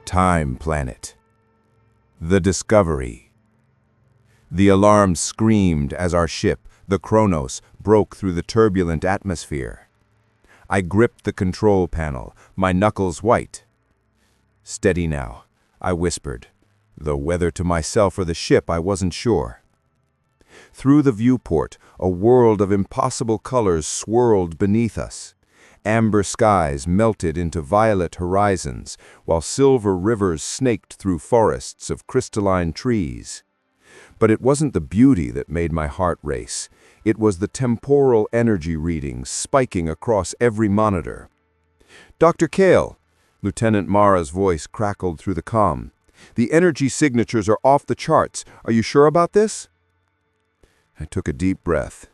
Time Planet. The Discovery. The alarm screamed as our ship, the Chronos, broke through the turbulent atmosphere. I gripped the control panel, my knuckles white. "Steady now," I whispered, though whether to myself or the ship I wasn't sure. Through the viewport, a world of impossible colors swirled beneath us. Amber skies melted into violet horizons, while silver rivers snaked through forests of crystalline trees. But it wasn't the beauty that made my heart race. It was the temporal energy readings spiking across every monitor. "Dr. Kael," Lieutenant Mara's voice crackled through the comm. "The energy signatures are off the charts. Are you sure about this?" I took a deep breath.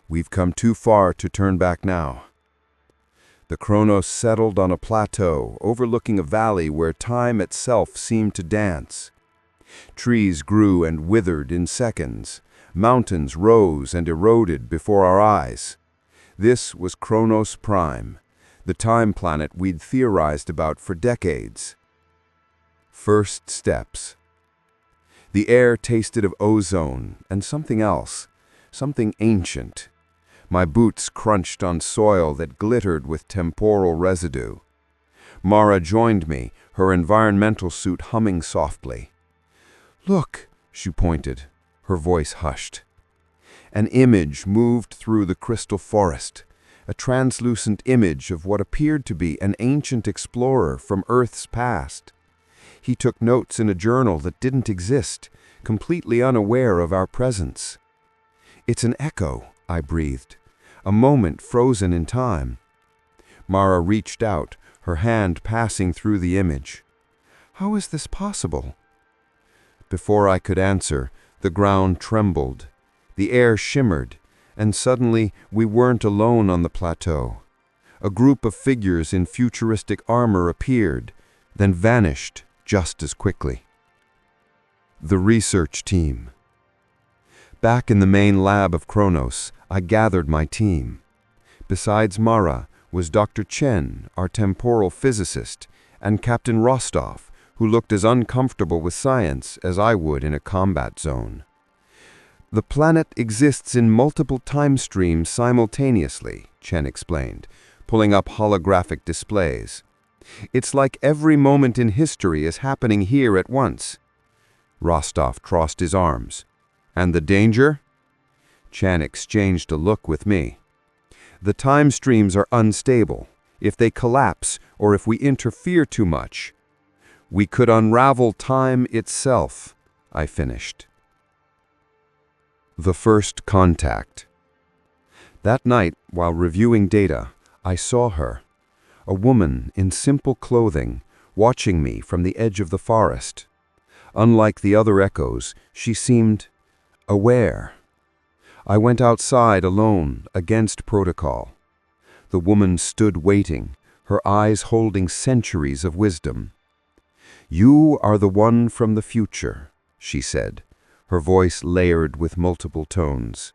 We've come too far to turn back now. The Chronos settled on a plateau, overlooking a valley where time itself seemed to dance. Trees grew and withered in seconds. Mountains rose and eroded before our eyes. This was Chronos Prime, the time planet we'd theorized about for decades. First steps. The air tasted of ozone and something else, something ancient. My boots crunched on soil that glittered with temporal residue. Mara joined me, her environmental suit humming softly. "Look," she pointed, her voice hushed. An image moved through the crystal forest, a translucent image of what appeared to be an ancient explorer from Earth's past. He took notes in a journal that didn't exist, completely unaware of our presence. "It's an echo," I breathed. "A moment frozen in time." Mara reached out, her hand passing through the image. "How is this possible?" Before I could answer, the ground trembled. The air shimmered, and suddenly we weren't alone on the plateau. A group of figures in futuristic armor appeared, then vanished just as quickly. The research team. Back in the main lab of Chronos, I gathered my team. Besides Mara was Dr. Chen, our temporal physicist, and Captain Rostov, who looked as uncomfortable with science as I would in a combat zone. "The planet exists in multiple time streams simultaneously," Chen explained, pulling up holographic displays. "It's like every moment in history is happening here at once." Rostov crossed his arms. "And the danger?" Chen exchanged a look with me. "The time streams are unstable. If they collapse, or if we interfere too much, we could unravel time itself," I finished. The first contact. That night, while reviewing data, I saw her, a woman in simple clothing, watching me from the edge of the forest. Unlike the other echoes, she seemed aware. I went outside alone, against protocol. The woman stood waiting, her eyes holding centuries of wisdom. "You are the one from the future," she said, her voice layered with multiple tones.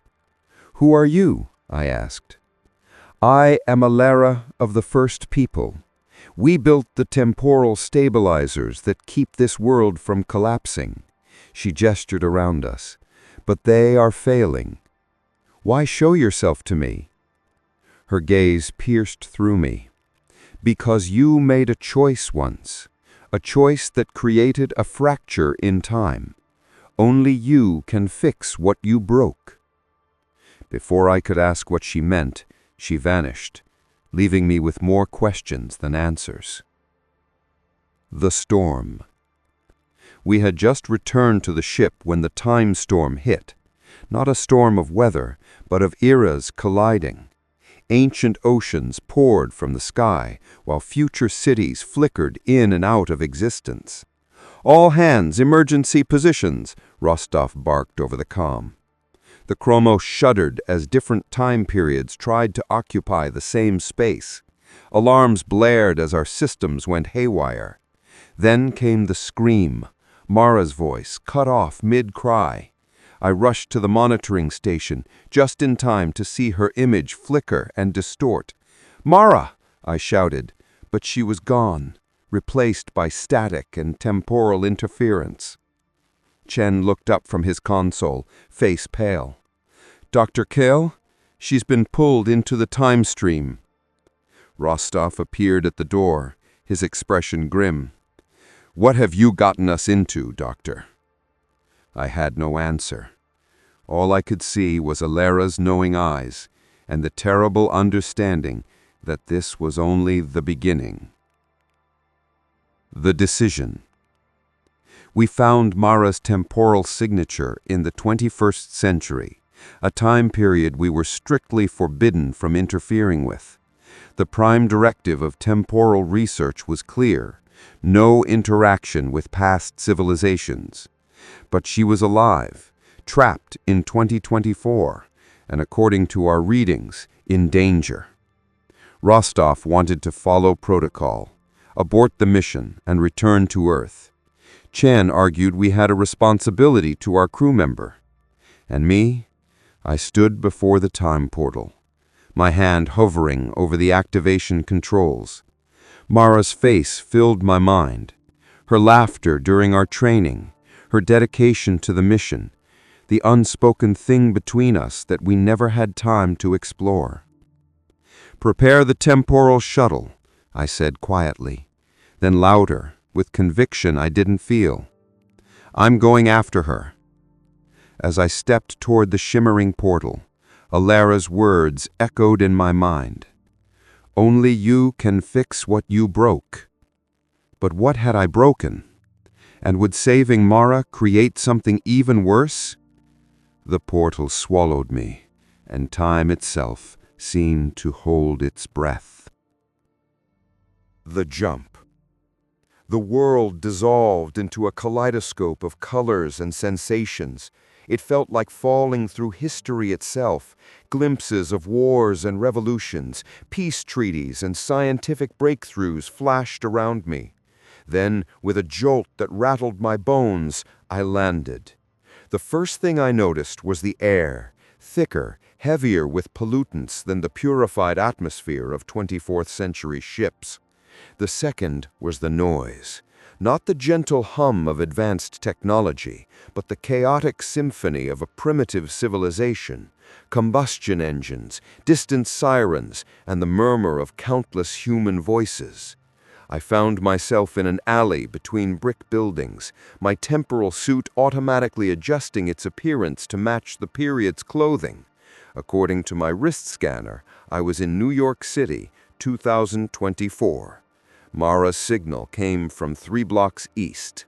"Who are you?" I asked. "I am a Lara of the first people. We built the temporal stabilizers that keep this world from collapsing." She gestured around us. "But they are failing. Why show yourself to me?" Her gaze pierced through me. "Because you made a choice once, a choice that created a fracture in time. Only you can fix what you broke." Before I could ask what she meant, she vanished, leaving me with more questions than answers. The storm. We had just returned to the ship when the time storm hit. Not a storm of weather, but of eras colliding. Ancient oceans poured from the sky, while future cities flickered in and out of existence. "All hands, emergency positions," Rostov barked over the comm. The Chronos shuddered as different time periods tried to occupy the same space. Alarms blared as our systems went haywire. Then came the scream, Mara's voice, cut off mid-cry. I rushed to the monitoring station, just in time to see her image flicker and distort. "Mara!" I shouted, but she was gone. replaced by static and temporal interference. Chen looked up from his console, face pale. "Dr. Kael, she's been pulled into the time stream." Rostov appeared at the door, his expression grim. "What have you gotten us into, Doctor?" I had no answer. All I could see was Alera's knowing eyes and the terrible understanding that this was only the beginning. The decision. We found Mara's temporal signature in the 21st century, a time period we were strictly forbidden from interfering with. The prime directive of temporal research was clear: no interaction with past civilizations. But she was alive, trapped in 2024, and according to our readings, in danger. Rostov wanted to follow protocol, abort the mission, and return to Earth. Chen argued we had a responsibility to our crew member. And me? I stood before the time portal, my hand hovering over the activation controls. Mara's face filled my mind. Her laughter during our training, her dedication to the mission, the unspoken thing between us that we never had time to explore. "Prepare the temporal shuttle," I said quietly, then louder, with conviction I didn't feel. "I'm going after her." As I stepped toward the shimmering portal, Alera's words echoed in my mind. "Only you can fix what you broke." But what had I broken? And would saving Mara create something even worse? The portal swallowed me, and time itself seemed to hold its breath. The jump. The world dissolved into a kaleidoscope of colors and sensations. It felt like falling through history itself, glimpses of wars and revolutions, peace treaties and scientific breakthroughs flashed around me. Then, with a jolt that rattled my bones, I landed. The first thing I noticed was the air, thicker, heavier with pollutants than the purified atmosphere of 24th century ships. The second was the noise. Not the gentle hum of advanced technology, but the chaotic symphony of a primitive civilization, combustion engines, distant sirens, and the murmur of countless human voices. I found myself in an alley between brick buildings, my temporal suit automatically adjusting its appearance to match the period's clothing. According to my wrist scanner, I was in New York City, 2024. Mara's signal came from 3 blocks east.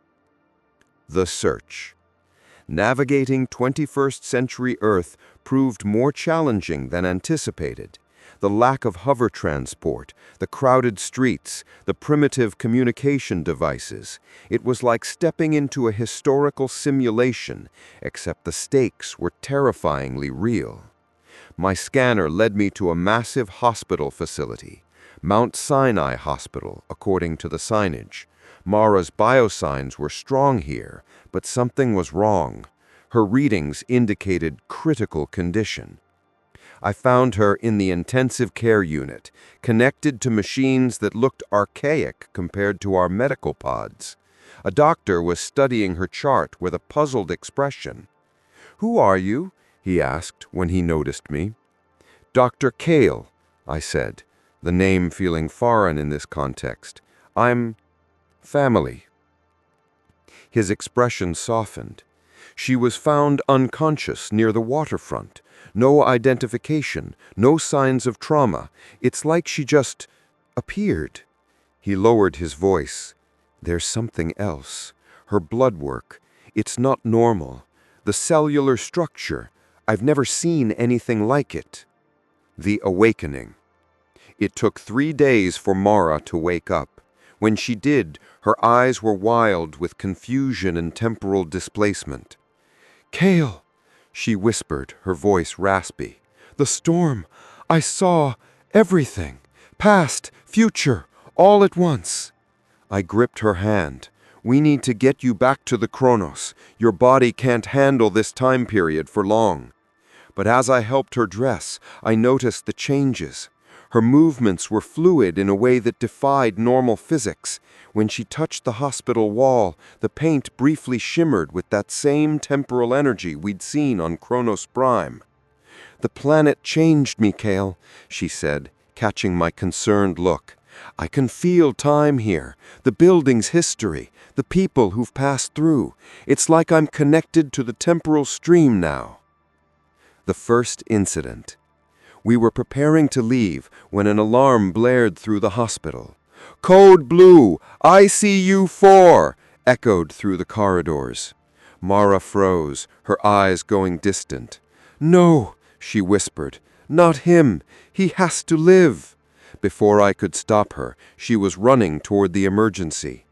The search. Navigating 21st century Earth proved more challenging than anticipated. The lack of hover transport, the crowded streets, the primitive communication devices. It was like stepping into a historical simulation, except the stakes were terrifyingly real. My scanner led me to a massive hospital facility, Mount Sinai Hospital, according to the signage. Mara's biosigns were strong here, but something was wrong. Her readings indicated critical condition. I found her in the intensive care unit, connected to machines that looked archaic compared to our medical pods. A doctor was studying her chart with a puzzled expression. "Who are you?" he asked when he noticed me. "Dr. Kael," I said, the name feeling foreign in this context. "I'm family." His expression softened. "She was found unconscious near the waterfront. No identification, no signs of trauma. It's like she just appeared." He lowered his voice. "There's something else. Her blood work. It's not normal. The cellular structure. I've never seen anything like it." The awakening. It took 3 days for Mara to wake up. When she did, her eyes were wild with confusion and temporal displacement. "Kael," she whispered, her voice raspy. "The storm. I saw everything. Past, future, all at once." I gripped her hand. "We need to get you back to the Chronos. Your body can't handle this time period for long." But as I helped her dress, I noticed the changes. Her movements were fluid in a way that defied normal physics. When she touched the hospital wall, the paint briefly shimmered with that same temporal energy we'd seen on Chronos Prime. "The planet changed me, Kael," she said, catching my concerned look. "I can feel time here, the building's history, the people who've passed through. It's like I'm connected to the temporal stream now." The first incident. We were preparing to leave when an alarm blared through the hospital. "Code Blue, ICU 4!" echoed through the corridors. Mara froze, her eyes going distant. "No," she whispered, "not him. He has to live." Before I could stop her, she was running toward the emergency.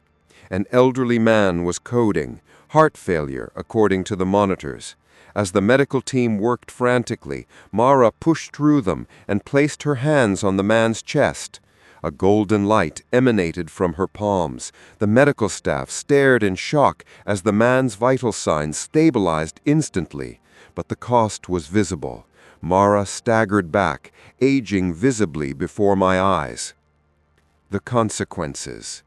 An elderly man was coding, heart failure, according to the monitors. As the medical team worked frantically, Mara pushed through them and placed her hands on the man's chest. A golden light emanated from her palms. The medical staff stared in shock as the man's vital signs stabilized instantly. But the cost was visible. Mara staggered back, aging visibly before my eyes. The consequences.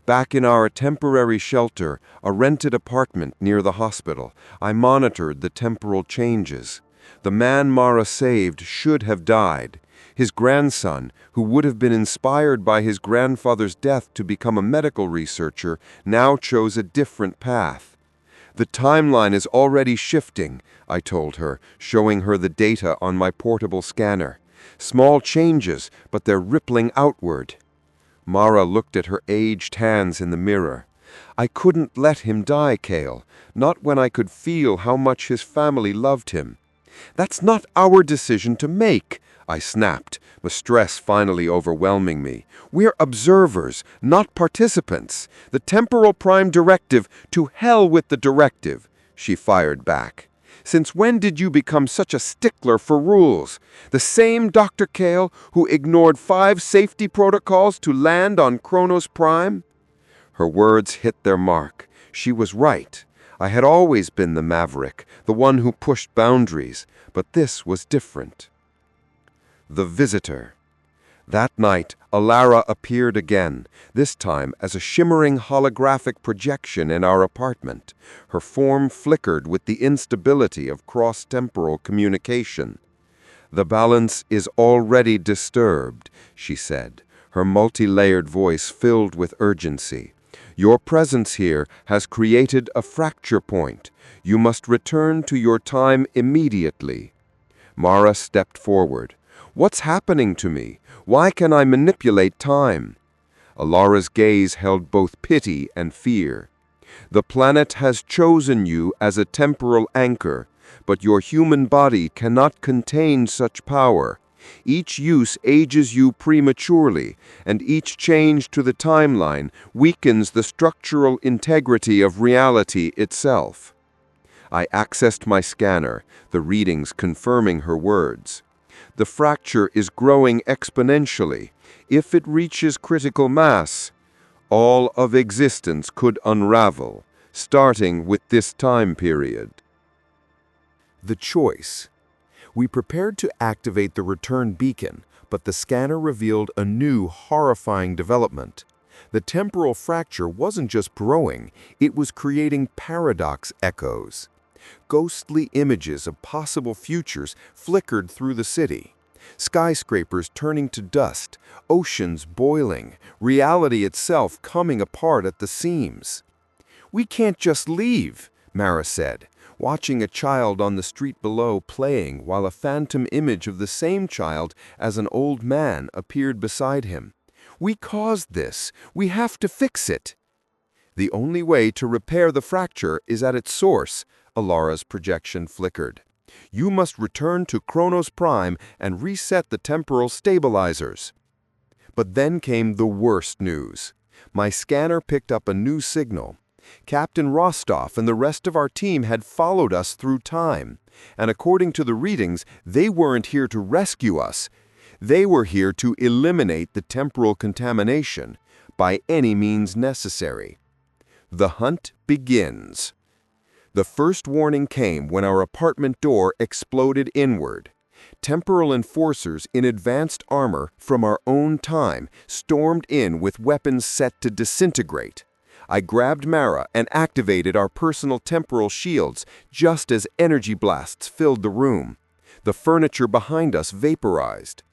Back in our temporary shelter, a rented apartment near the hospital, I monitored the temporal changes. The man Mara saved should have died. His grandson, who would have been inspired by his grandfather's death to become a medical researcher, now chose a different path. "The timeline is already shifting," I told her, showing her the data on my portable scanner. "Small changes, but they're rippling outward." Mara looked at her aged hands in the mirror. "I couldn't let him die, Kael, not when I could feel how much his family loved him." "That's not our decision to make," I snapped, the stress finally overwhelming me. "We're observers, not participants. The temporal prime directive, to hell with the directive," she fired back. "Since when did you become such a stickler for rules? The same Dr. Kael who ignored 5 safety protocols to land on Chronos Prime?" Her words hit their mark. She was right. I had always been the maverick, the one who pushed boundaries, but this was different. The visitor. That night, Alara appeared again, this time as a shimmering holographic projection in our apartment. Her form flickered with the instability of cross-temporal communication. "The balance is already disturbed," she said, her multi-layered voice filled with urgency. "Your presence here has created a fracture point. You must return to your time immediately." Mara stepped forward. "What's happening to me? Why can I manipulate time?" Alara's gaze held both pity and fear. "The planet has chosen you as a temporal anchor, but your human body cannot contain such power. Each use ages you prematurely, and each change to the timeline weakens the structural integrity of reality itself." I accessed my scanner, the readings confirming her words. "The fracture is growing exponentially. If it reaches critical mass, all of existence could unravel, starting with this time period." The choice. We prepared to activate the return beacon, but the scanner revealed a new, horrifying development. The temporal fracture wasn't just growing, it was creating paradox echoes. Ghostly images of possible futures flickered through the city. Skyscrapers turning to dust, oceans boiling, reality itself coming apart at the seams. "We can't just leave," Mara said, watching a child on the street below playing while a phantom image of the same child as an old man appeared beside him. "We caused this. We have to fix it." "The only way to repair the fracture is at its source," Alara's projection flickered. "You must return to Chronos Prime and reset the temporal stabilizers." But then came the worst news. My scanner picked up a new signal. Captain Rostov and the rest of our team had followed us through time, and according to the readings, they weren't here to rescue us. They were here to eliminate the temporal contamination by any means necessary. The hunt begins. The first warning came when our apartment door exploded inward. temporal enforcers in advanced armor from our own time stormed in with weapons set to disintegrate. I grabbed Mara and activated our personal temporal shields just as energy blasts filled the room. The furniture behind us vaporized.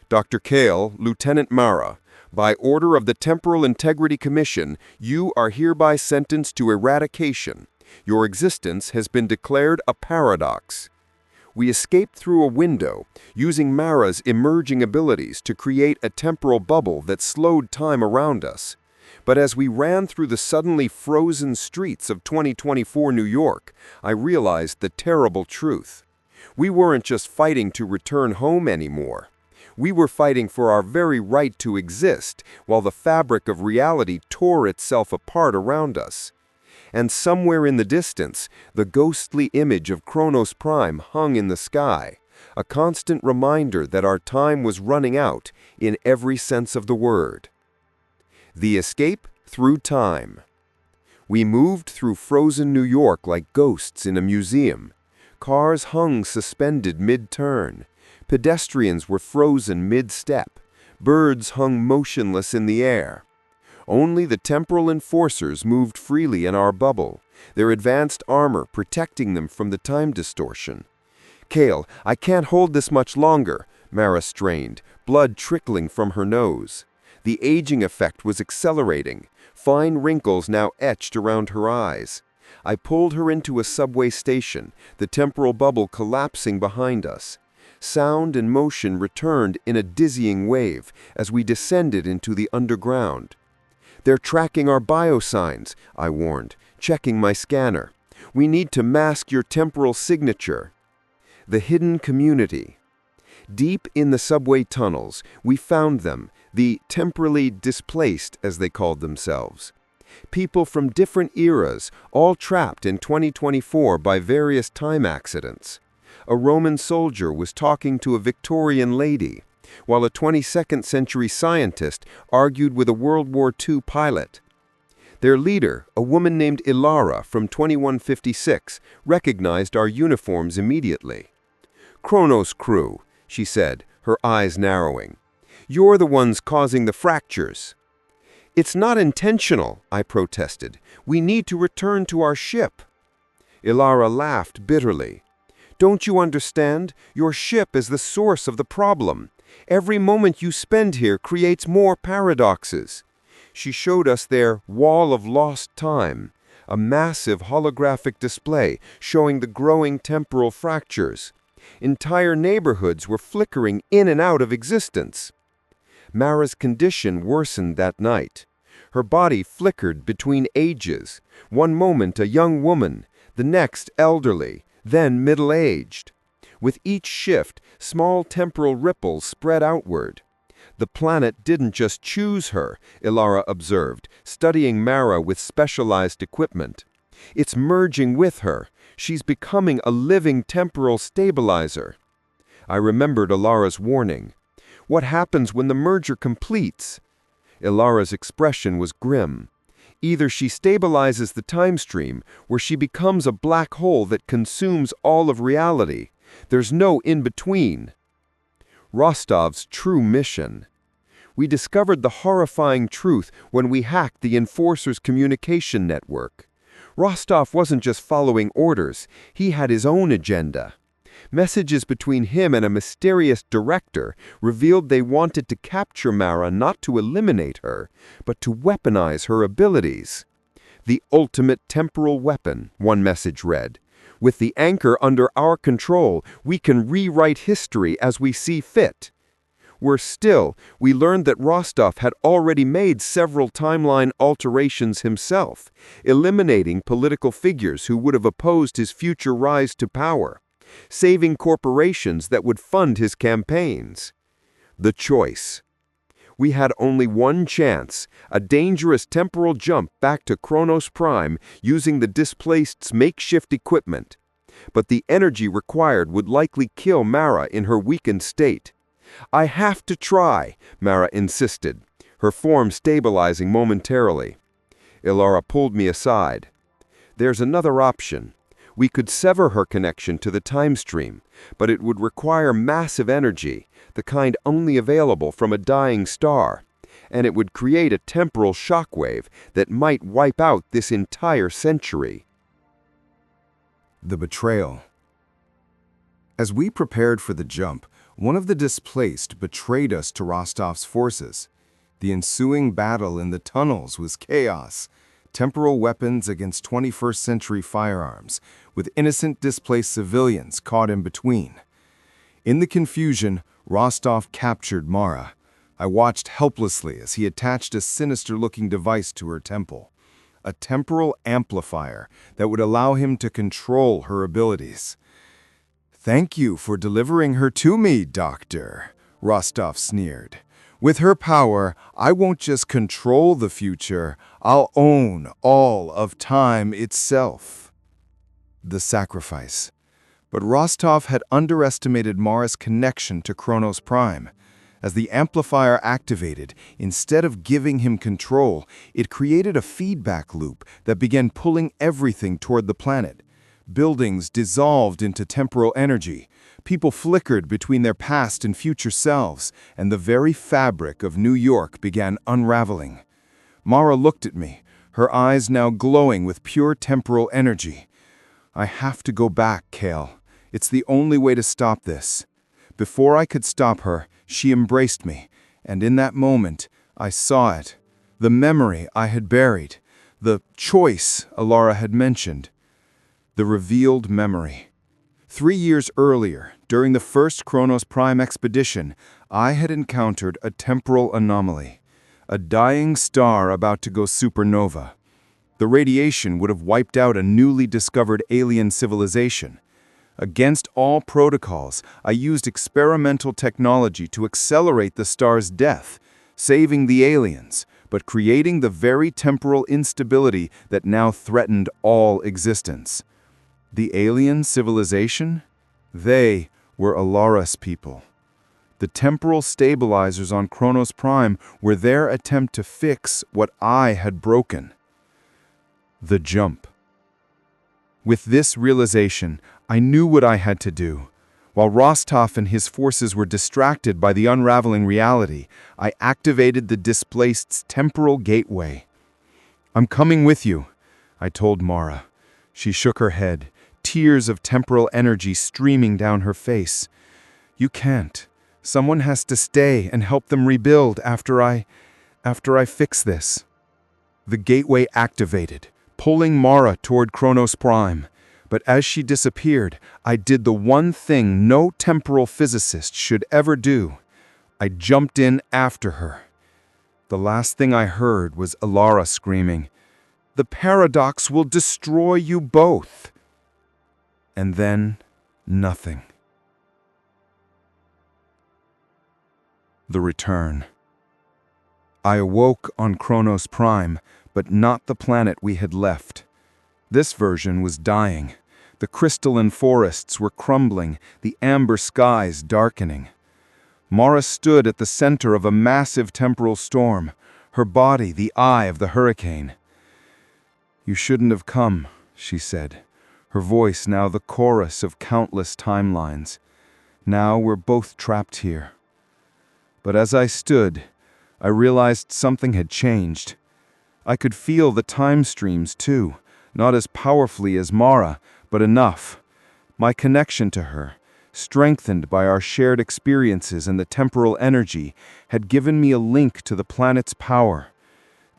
Dr. Kael, Lieutenant Mara, by order of the Temporal Integrity Commission, you are hereby sentenced to eradication. Your existence has been declared a paradox. We escaped through a window, using Mara's emerging abilities to create a temporal bubble that slowed time around us. But as we ran through the suddenly frozen streets of 2024 New York, I realized the terrible truth. We weren't just fighting to return home anymore. We were fighting for our very right to exist, while the fabric of reality tore itself apart around us. And somewhere in the distance, the ghostly image of Chronos Prime hung in the sky, a constant reminder that our time was running out in every sense of the word. The escape through time. We moved through frozen New York like ghosts in a museum. Cars hung suspended mid-turn. Pedestrians were frozen mid-step. Birds hung motionless in the air. Only the temporal enforcers moved freely in our bubble, their advanced armor protecting them from the time distortion. "Kael, I can't hold this much longer," Mara strained, blood trickling from her nose. The aging effect was accelerating, fine wrinkles now etched around her eyes. I pulled her into a subway station, the temporal bubble collapsing behind us. Sound and motion returned in a dizzying wave as we descended into the underground. "They're tracking our biosigns," I warned, checking my scanner. "We need to mask your temporal signature." The hidden community. Deep in the subway tunnels, we found them, the temporally displaced, as they called themselves. People from different eras, all trapped in 2024 by various time accidents. A Roman soldier was talking to a Victorian lady, while a 22nd century scientist argued with a World War II pilot. Their leader, a woman named Ilara from 2156, recognized our uniforms immediately. "Chronos crew," she said, her eyes narrowing. "You're the ones causing the fractures." "It's not intentional," I protested. "We need to return to our ship." Ilara laughed bitterly. "Don't you understand? Your ship is the source of the problem. Every moment you spend here creates more paradoxes." She showed us their wall of lost time, a massive holographic display showing the growing temporal fractures. Entire neighborhoods were flickering in and out of existence. Mara's condition worsened that night. Her body flickered between ages, one moment a young woman, the next elderly, then middle-aged. With each shift, small temporal ripples spread outward. "The planet didn't just choose her," Ilara observed, studying Mara with specialized equipment. "It's merging with her. She's becoming a living temporal stabilizer." I remembered Ilara's warning. "What happens when the merger completes?" Ilara's expression was grim. "Either she stabilizes the time stream, or she becomes a black hole that consumes all of reality. There's no in-between." Rostov's true mission. We discovered the horrifying truth when we hacked the Enforcer's communication network. Rostov wasn't just following orders, he had his own agenda. Messages between him and a mysterious director revealed they wanted to capture Mara not to eliminate her, but to weaponize her abilities. "The ultimate temporal weapon," one message read. "With the anchor under our control, we can rewrite history as we see fit." Worse still, we learned that Rostov had already made several timeline alterations himself, eliminating political figures who would have opposed his future rise to power, saving corporations that would fund his campaigns. The choice. We had only one chance, a dangerous temporal jump back to Chronos Prime using the displaced's makeshift equipment. But the energy required would likely kill Mara in her weakened state. "I have to try," Mara insisted, her form stabilizing momentarily. Ilara pulled me aside. "There's another option. We could sever her connection to the time stream, but it would require massive energy, the kind only available from a dying star, and it would create a temporal shockwave that might wipe out this entire century. The betrayal. As we prepared for the jump, one of the displaced betrayed us to Rostov's forces. The ensuing battle in the tunnels was chaos. Temporal weapons against 21st century firearms, with innocent displaced civilians caught in between. In the confusion, Rostov captured Mara. I watched helplessly as he attached a sinister-looking device to her temple, a temporal amplifier that would allow him to control her abilities. "Thank you for delivering her to me, Doctor," Rostov sneered. "With her power, I won't just control the future, I'll own all of time itself." The sacrifice. But Rostov had underestimated Mara's connection to Chronos Prime. As the amplifier activated, instead of giving him control, it created a feedback loop that began pulling everything toward the planet. Buildings dissolved into temporal energy. People flickered between their past and future selves, and the very fabric of New York began unraveling. Mara looked at me, her eyes now glowing with pure temporal energy. "I have to go back, Kael. It's the only way to stop this." Before I could stop her, she embraced me, and in that moment, I saw it. The memory I had buried. The choice Alara had mentioned. The revealed memory. 3 years earlier, during the first Chronos Prime expedition, I had encountered a temporal anomaly. A dying star about to go supernova. The radiation would have wiped out a newly discovered alien civilization. Against all protocols, I used experimental technology to accelerate the star's death, saving the aliens, but creating the very temporal instability that now threatened all existence. The alien civilization? They were Alara's people. The temporal stabilizers on Chronos Prime were their attempt to fix what I had broken. The jump. With this realization, I knew what I had to do. While Rostov and his forces were distracted by the unraveling reality, I activated the displaced's temporal gateway. "I'm coming with you," I told Mara. She shook her head, tears of temporal energy streaming down her face. "You can't. Someone has to stay and help them rebuild after I fix this." The gateway activated, pulling Mara toward Chronos Prime. But as she disappeared, I did the one thing no temporal physicist should ever do. I jumped in after her. The last thing I heard was Alara screaming, "The paradox will destroy you both." And then, nothing. The return. I awoke on Chronos Prime, but not the planet we had left. This version was dying. The crystalline forests were crumbling, the amber skies darkening. Mara stood at the center of a massive temporal storm, her body the eye of the hurricane. "You shouldn't have come," she said, her voice now the chorus of countless timelines. "Now we're both trapped here." But as I stood, I realized something had changed. I could feel the time streams too, not as powerfully as Mara, but enough. My connection to her, strengthened by our shared experiences and the temporal energy, had given me a link to the planet's power.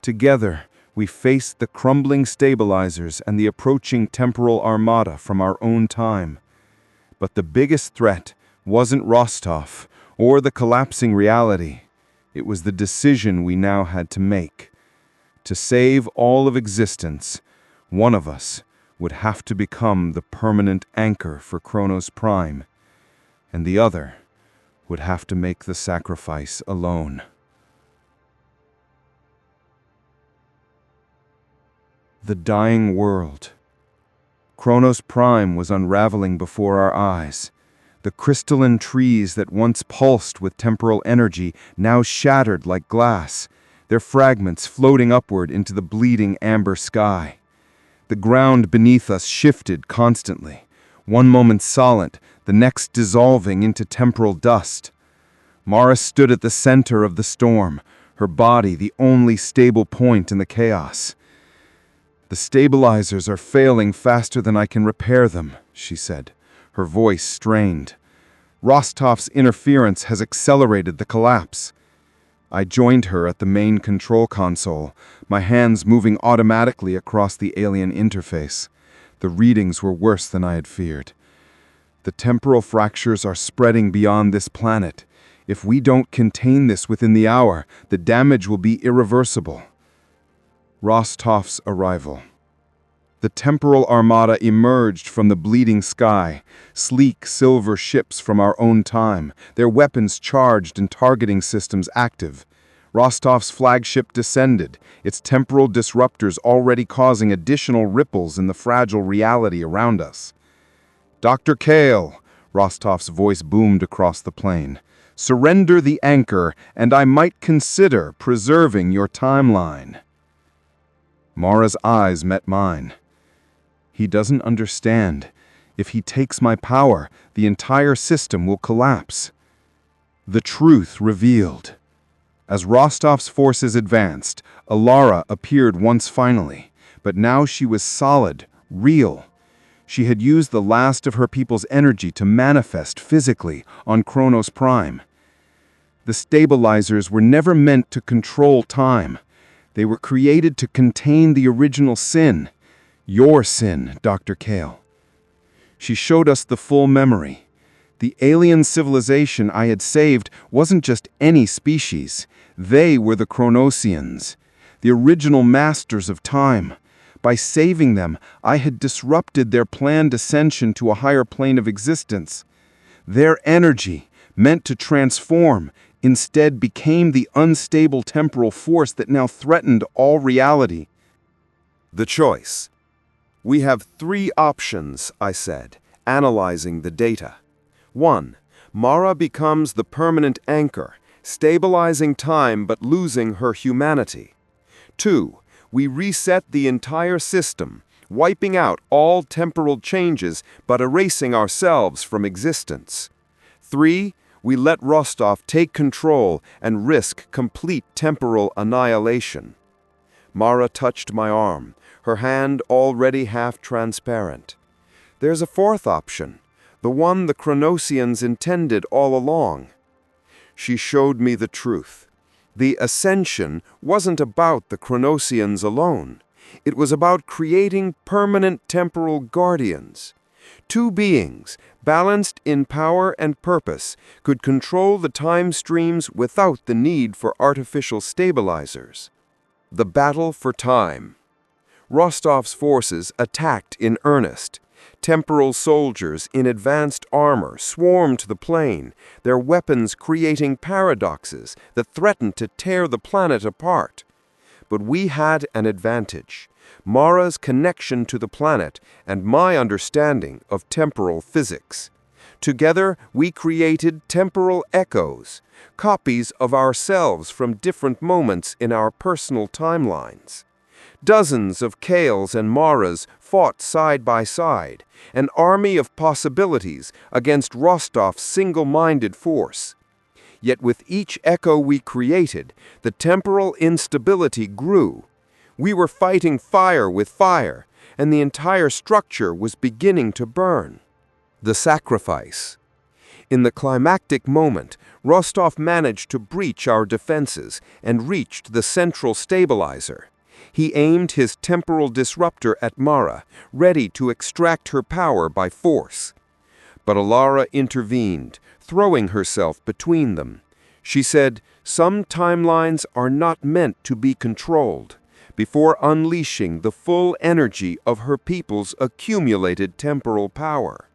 Together, we faced the crumbling stabilizers and the approaching temporal armada from our own time. But the biggest threat wasn't Rostov or the collapsing reality. It was the decision we now had to make. To save all of existence, one of us would have to become the permanent anchor for Chronos Prime, and the other would have to make the sacrifice alone. The dying world. Chronos Prime was unraveling before our eyes. The crystalline trees that once pulsed with temporal energy now shattered like glass, their fragments floating upward into the bleeding amber sky. The ground beneath us shifted constantly, one moment solid, the next dissolving into temporal dust. Mara stood at the center of the storm, her body the only stable point in the chaos. "The stabilizers are failing faster than I can repair them," she said, her voice strained. "Rostov's interference has accelerated the collapse." I joined her at the main control console, my hands moving automatically across the alien interface. The readings were worse than I had feared. "The temporal fractures are spreading beyond this planet. If we don't contain this within the hour, the damage will be irreversible." Rostov's arrival. The temporal armada emerged from the bleeding sky, sleek silver ships from our own time, their weapons charged and targeting systems active. Rostov's flagship descended, its temporal disruptors already causing additional ripples in the fragile reality around us. "Dr. Kael," Rostov's voice boomed across the plain, "surrender the anchor, and I might consider preserving your timeline." Mara's eyes met mine. "He doesn't understand. If he takes my power, the entire system will collapse." The truth revealed. As Rostov's forces advanced, Alara appeared once finally, but now she was solid, real. She had used the last of her people's energy to manifest physically on Chronos Prime. The stabilizers were never meant to control time. They were created to contain the original sin. Your sin, Dr. Kael. She showed us the full memory. The alien civilization I had saved wasn't just any species. They were the Chronosians, the original masters of time. By saving them, I had disrupted their planned ascension to a higher plane of existence. Their energy, meant to transform, instead became the unstable temporal force that now threatened all reality. The choice. "We have 3 options," I said, analyzing the data. 1. Mara becomes the permanent anchor, stabilizing time but losing her humanity. 2. We reset the entire system, wiping out all temporal changes but erasing ourselves from existence. 3. We let Rostov take control and risk complete temporal annihilation. Mara touched my arm, her hand already half transparent. "There's a 4th option, the one the Chronosians intended all along." She showed me the truth. The ascension wasn't about the Chronosians alone. It was about creating permanent temporal guardians. 2 beings, balanced in power and purpose, could control the time streams without the need for artificial stabilizers. The battle for time. Rostov's forces attacked in earnest. Temporal soldiers in advanced armor swarmed the plain, their weapons creating paradoxes that threatened to tear the planet apart. But we had an advantage: Mara's connection to the planet and my understanding of temporal physics. Together, we created temporal echoes, copies of ourselves from different moments in our personal timelines. Dozens of Kaels and Maras fought side by side, an army of possibilities against Rostov's single-minded force. Yet with each echo we created, the temporal instability grew. We were fighting fire with fire, and the entire structure was beginning to burn. The sacrifice. In the climactic moment, Rostov managed to breach our defenses and reached the central stabilizer. He aimed his temporal disruptor at Mara, ready to extract her power by force. But Alara intervened, throwing herself between them. She said, "Some timelines are not meant to be controlled," before unleashing the full energy of her people's accumulated temporal power.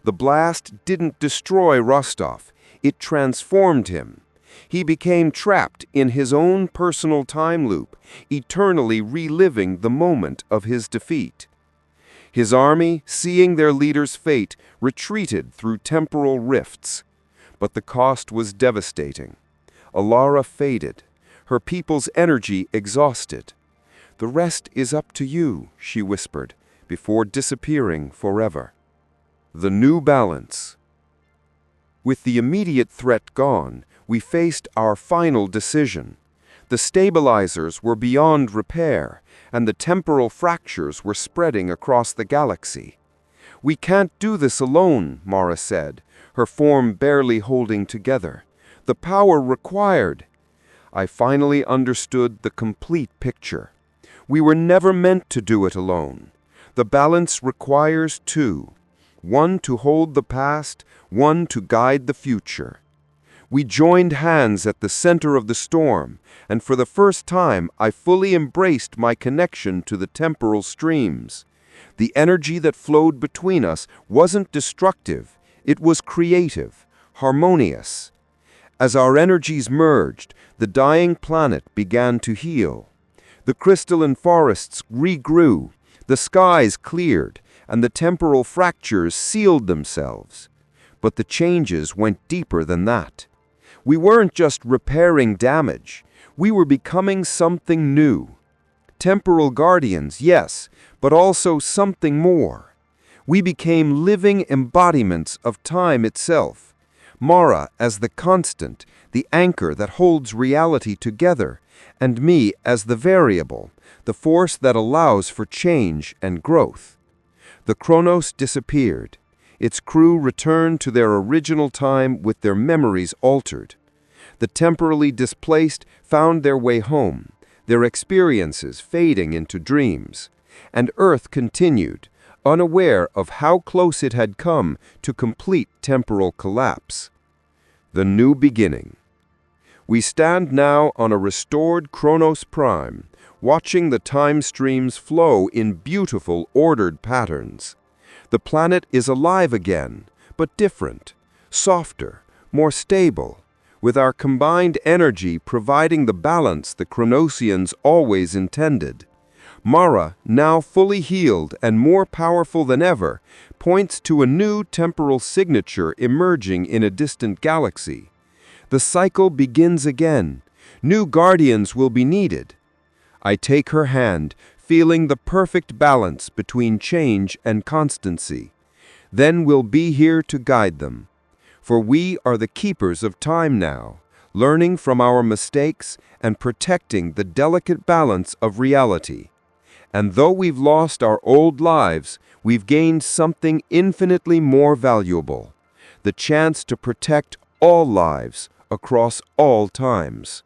The blast didn't destroy Rostov, it transformed him. He became trapped in his own personal time loop, eternally reliving the moment of his defeat. His army, seeing their leader's fate, retreated through temporal rifts. But the cost was devastating. Alara faded, her people's energy exhausted. "The rest is up to you," she whispered, before disappearing forever. The new balance. With the immediate threat gone, we faced our final decision. The stabilizers were beyond repair, and the temporal fractures were spreading across the galaxy. "We can't do this alone," Mara said, her form barely holding together. "The power required." I finally understood the complete picture. We were never meant to do it alone. The balance requires two. One to hold the past, one to guide the future. We joined hands at the center of the storm, and for the first time I fully embraced my connection to the temporal streams. The energy that flowed between us wasn't destructive, it was creative, harmonious. As our energies merged, the dying planet began to heal. The crystalline forests regrew, the skies cleared, and the temporal fractures sealed themselves. But the changes went deeper than that. We weren't just repairing damage, we were becoming something new. Temporal guardians, yes, but also something more. We became living embodiments of time itself. Mara as the constant, the anchor that holds reality together, and me as the variable, the force that allows for change and growth. The Chronos disappeared. Its crew returned to their original time with their memories altered. The temporally displaced found their way home, their experiences fading into dreams. And Earth continued, unaware of how close it had come to complete temporal collapse. The new beginning. We stand now on a restored Chronos Prime, watching the time streams flow in beautiful, ordered patterns. The planet is alive again, but different, softer, more stable, with our combined energy providing the balance the Chronosians always intended. Mara, now fully healed and more powerful than ever, points to a new temporal signature emerging in a distant galaxy. The cycle begins again. New guardians will be needed. I take her hand, feeling the perfect balance between change and constancy. Then we'll be here to guide them. For we are the keepers of time now, learning from our mistakes and protecting the delicate balance of reality. And though we've lost our old lives, we've gained something infinitely more valuable: the chance to protect all lives across all times.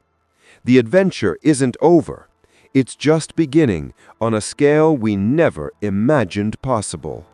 The adventure isn't over. It's just beginning on a scale we never imagined possible.